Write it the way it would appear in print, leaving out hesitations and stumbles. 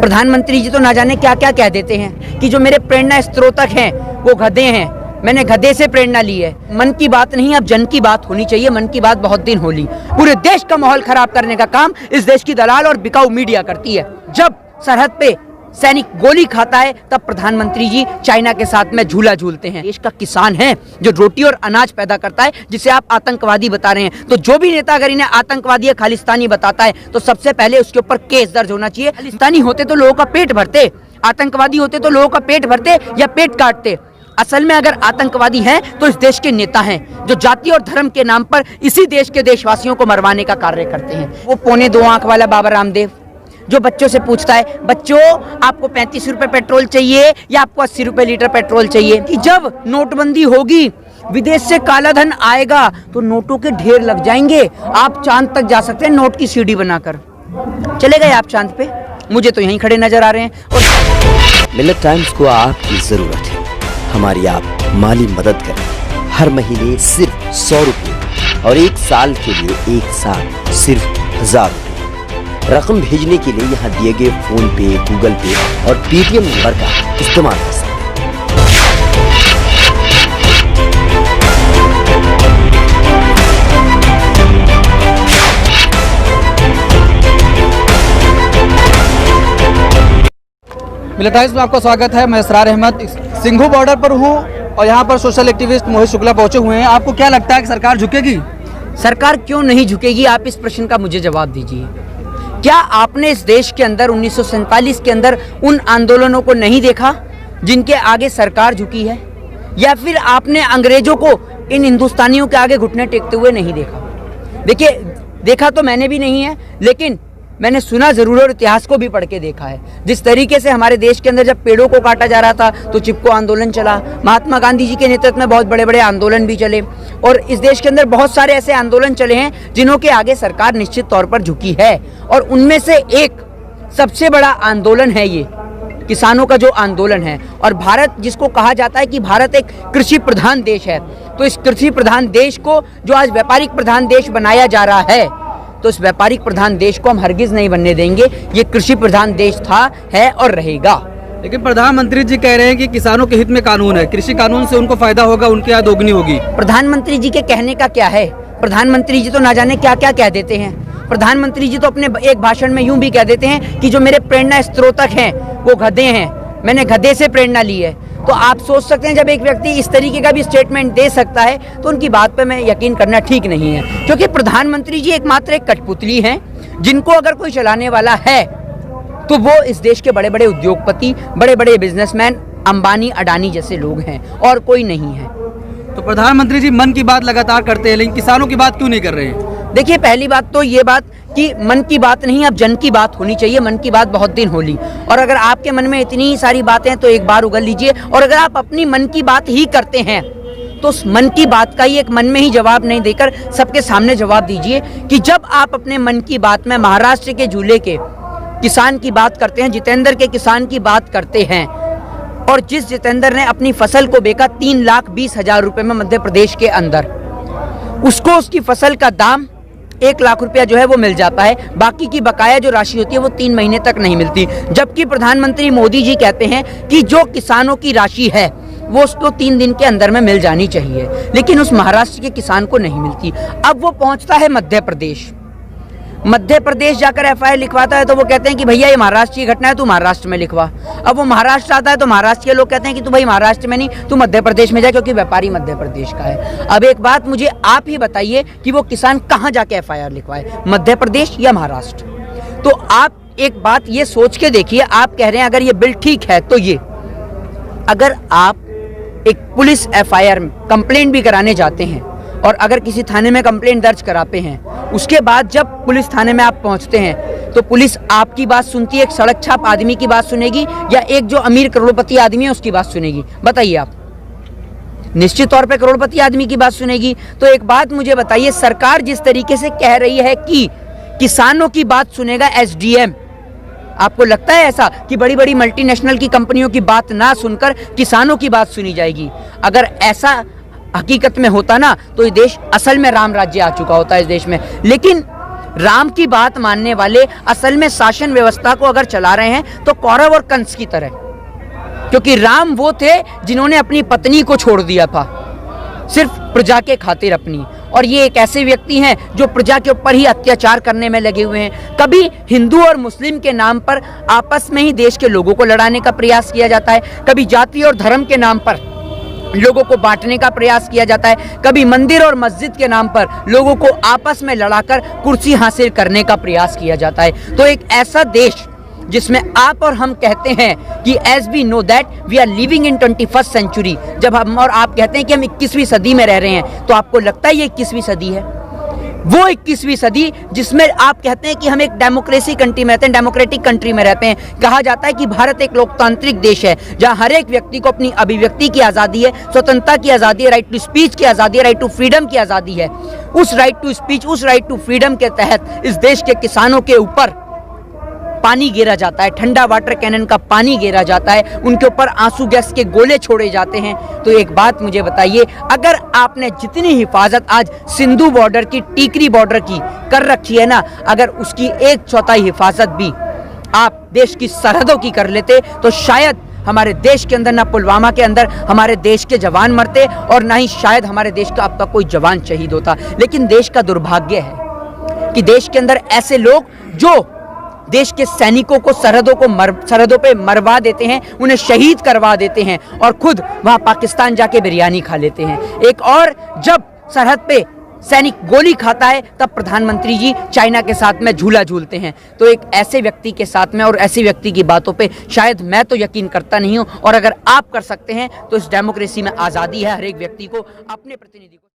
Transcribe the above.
प्रधानमंत्री जी तो ना जाने क्या क्या कह देते हैं कि जो मेरे प्रेरणा स्त्रोतक हैं वो गधे हैं, मैंने गधे से प्रेरणा ली है। मन की बात नहीं, अब जन की बात होनी चाहिए। मन की बात बहुत दिन होली। पूरे देश का माहौल खराब करने का काम इस देश की दलाल और बिकाऊ मीडिया करती है। जब सरहद पे सैनिक गोली खाता है तब प्रधानमंत्री जी चाइना के साथ में झूला झूलते हैं। देश का किसान है जो रोटी और अनाज पैदा करता है, जिसे आप आतंकवादी बता रहे हैं। तो जो भी नेता अगर इन्हें आतंकवादी या खालिस्तानी बताता है तो सबसे पहले उसके ऊपर केस दर्ज होना चाहिए। खालिस्तानी होते तो लोगों का पेट भरते, आतंकवादी होते तो लोगों का पेट भरते या पेट काटते। असल में अगर आतंकवादी हैं तो इस देश के नेता हैं जो जाति और धर्म के नाम पर इसी देश के देशवासियों को मरवाने का कार्य करते हैं। वो पौने 2 आंख वाला बाबा रामदेव जो बच्चों से पूछता है, बच्चों आपको 35 रुपए पेट्रोल चाहिए या आपको 80 रुपए लीटर पेट्रोल चाहिए। कि जब नोटबंदी होगी, विदेश से काला धन आएगा तो नोटों के ढेर लग जाएंगे। आप चांद तक जा सकते हैं नोट की सीढ़ी बनाकर। चले गए आप चांद पे, मुझे तो यहीं खड़े नजर आ रहे हैं। और मिलत टाइम्स को आपकी जरूरत है, हमारी आप माली मदद करें। हर महीने सिर्फ 100 रुपये और 1 साल के लिए एक साथ सिर्फ 1000 रुपये। रकम भेजने के लिए यहाँ दिए गए फोन पे, गूगल पे और पेटीएम नंबर का इस्तेमाल कर सकते हैं। मिलत टाइम्स में आपका स्वागत है। मैं इसरार अहमद सिंघू बॉर्डर पर हूँ और यहाँ पर सोशल एक्टिविस्ट मोहित शुक्ला पहुँचे हुए हैं। आपको क्या लगता है कि सरकार झुकेगी? सरकार क्यों नहीं झुकेगी? आप इस प्रश्न का मुझे जवाब दीजिए। क्या आपने इस देश के अंदर 1947 के अंदर उन आंदोलनों को नहीं देखा जिनके आगे सरकार झुकी है? या फिर आपने अंग्रेजों को इन हिंदुस्तानियों के आगे घुटने टेकते हुए नहीं देखा? देखिए, देखा तो मैंने भी नहीं है, लेकिन मैंने सुना जरूर और इतिहास को भी पढ़ के देखा है। जिस तरीके से हमारे देश के अंदर जब पेड़ों को काटा जा रहा था तो चिपको आंदोलन चला। महात्मा गांधी जी के नेतृत्व में बहुत बड़े बड़े आंदोलन भी चले और इस देश के अंदर बहुत सारे ऐसे आंदोलन चले हैं जिन्हों के आगे सरकार निश्चित तौर पर झुकी है। और उनमें से एक सबसे बड़ा आंदोलन है ये किसानों का जो आंदोलन है। और भारत, जिसको कहा जाता है कि भारत एक कृषि प्रधान देश है, तो इस कृषि प्रधान देश को जो आज व्यापारिक प्रधान देश बनाया जा रहा है, तो इस व्यापारिक प्रधान देश को हम हरगिज नहीं बनने देंगे। ये कृषि प्रधान देश था, है और रहेगा। लेकिन प्रधानमंत्री जी कह रहे हैं कि किसानों के हित में कानून है, कृषि कानून से उनको फायदा होगा, उनकी आय दोगुनी होगी। प्रधानमंत्री जी के कहने का क्या है? प्रधानमंत्री जी तो ना जाने क्या क्या कह देते हैं। प्रधानमंत्री जी तो अपने एक भाषण में यूं भी कह देते हैं कि जो मेरे प्रेरणा स्त्रोतक हैं वो गधे हैं, मैंने गधे से प्रेरणा ली है। तो आप सोच सकते हैं जब एक व्यक्ति इस तरीके का भी स्टेटमेंट दे सकता है तो उनकी बात पे मैं यकीन करना ठीक नहीं है, क्योंकि प्रधानमंत्री जी एकमात्र एक कठपुतली हैं जिनको अगर कोई चलाने वाला है तो वो इस देश के बड़े बड़े उद्योगपति, बड़े बड़े बिजनेसमैन, अंबानी, अडानी जैसे लोग हैं और कोई नहीं है। तो प्रधानमंत्री जी मन की बात लगातार करते हैं, लेकिन किसानों की बात क्यों नहीं कर रहे हैं? देखिए, पहली बात तो ये बात कि मन की बात नहीं, अब जन की बात होनी चाहिए। मन की बात बहुत दिन होली। और अगर आपके मन में इतनी सारी बातें हैं तो एक बार उगल लीजिए। और अगर आप अपनी मन की बात ही करते हैं तो उस मन की बात का ही एक मन में ही जवाब नहीं देकर सबके सामने जवाब दीजिए कि जब आप अपने मन की बात में महाराष्ट्र के झूले के किसान की बात करते हैं, जितेंद्र के किसान की बात करते हैं, और जिस जितेंद्र ने अपनी फसल को बेचा 3,20,000 रुपए में मध्य प्रदेश के अंदर, उसको उसकी फसल का दाम 1 लाख रुपया जो है वो मिल जाता है। बाकी की बकाया जो राशि होती है वो 3 महीने तक नहीं मिलती। जबकि प्रधानमंत्री मोदी जी कहते हैं कि जो किसानों की राशि है वो उसको 3 दिन के अंदर में मिल जानी चाहिए, लेकिन उस महाराष्ट्र के किसान को नहीं मिलती। अब वो पहुंचता है मध्य प्रदेश। मध्य प्रदेश जाकर एफआईआर लिखवाता है तो वो कहते हैं कि भैया ये महाराष्ट्र की घटना है, तू महाराष्ट्र में लिखवा। अब वो महाराष्ट्र आता है तो महाराष्ट्र के लोग कहते हैं कि तू भाई महाराष्ट्र में नहीं, तू मध्य प्रदेश में जा, क्योंकि व्यापारी मध्य प्रदेश का है। अब एक बात मुझे आप ही बताइए कि वो किसान कहाँ जाके एफआईआर लिखवाए, मध्य प्रदेश या महाराष्ट्र? तो आप एक बात ये सोच के देखिए, आप कह रहे हैं अगर ये बिल ठीक है तो ये, अगर आप एक पुलिस एफआईआर कंप्लेंट भी कराने जाते हैं और अगर किसी थाने में कंप्लेंट दर्ज कराते हैं, उसके बाद जब पुलिस थाने में आप पहुंचते हैं तो पुलिस आपकी बात सुनती है, एक सड़क छाप आदमी की बात सुनेगी या एक जो अमीर करोड़पति आदमी है उसकी बात सुनेगी? बताइए आप। निश्चित तौर पे करोड़पति आदमी की बात सुनेगी। तो एक बात मुझे बताइए, सरकार जिस तरीके से कह रही है कि किसानों की बात सुनेगा एसडीएम, आपको लगता है ऐसा कि बड़ी बड़ी मल्टीनेशनल की कंपनियों की बात ना सुनकर किसानों की बात सुनी जाएगी? अगर ऐसा हकीकत में होता ना तो ये देश असल में राम राज्य आ चुका होता है इस देश में। लेकिन राम की बात मानने वाले असल में शासन व्यवस्था को अगर चला रहे हैं तो कौरव और कंस की तरह, क्योंकि राम वो थे जिन्होंने अपनी पत्नी को छोड़ दिया था सिर्फ प्रजा के खातिर अपनी, और ये एक ऐसे व्यक्ति हैं जो प्रजा के ऊपर ही अत्याचार करने में लगे हुए हैं। कभी हिंदू और मुस्लिम के नाम पर आपस में ही देश के लोगों को लड़ाने का प्रयास किया जाता है, कभी जाति और धर्म के नाम पर लोगों को बांटने का प्रयास किया जाता है, कभी मंदिर और मस्जिद के नाम पर लोगों को आपस में लड़ाकर कुर्सी हासिल करने का प्रयास किया जाता है। तो एक ऐसा देश जिसमें आप और हम कहते हैं कि as we know that we are living in 21st century, जब हम और आप कहते हैं कि हम 21वीं सदी में रह रहे हैं, तो आपको लगता है ये 21वीं सदी है? वो 21वीं सदी जिसमें आप कहते हैं कि हम एक डेमोक्रेसी कंट्री में रहते हैं, डेमोक्रेटिक कंट्री में रहते हैं। कहा जाता है कि भारत एक लोकतांत्रिक देश है जहां हर एक व्यक्ति को अपनी अभिव्यक्ति की आज़ादी है, स्वतंत्रता की आज़ादी है, राइट टू स्पीच की आज़ादी है, राइट टू फ्रीडम की आज़ादी है। उस राइट टू स्पीच, उस राइट टू फ्रीडम के तहत इस देश के किसानों के ऊपर पानी गिरा जाता है, ठंडा वाटर कैनन का पानी गिरा जाता है, उनके ऊपर आंसू गैस के गोले छोड़े जाते हैं। तो एक बात मुझे बताइए, अगर आपने जितनी हिफाजत आज सिंधु बॉर्डर की, टीकरी बॉर्डर की कर रखी है ना, अगर उसकी 1/4 हिफाजत भी आप देश की सरहदों की कर लेते तो शायद हमारे देश के अंदर, ना पुलवामा के अंदर हमारे देश के जवान मरते और ना ही शायद हमारे देश का अब तक कोई जवान शहीद होता। लेकिन देश का दुर्भाग्य है कि देश के अंदर ऐसे लोग जो देश के सैनिकों को सरहदों पे मरवा देते हैं, उन्हें शहीद करवा देते हैं और खुद वहां पाकिस्तान जाके बिरयानी खा लेते हैं। एक और जब सरहद पे सैनिक गोली खाता है तब प्रधानमंत्री जी चाइना के साथ में झूला झूलते हैं। तो एक ऐसे व्यक्ति के साथ में और ऐसे व्यक्ति की बातों पे शायद मैं तो यकीन करता नहीं हूं, और अगर आप कर सकते हैं तो इस डेमोक्रेसी में आज़ादी है हर एक व्यक्ति को अपने प्रतिनिधि को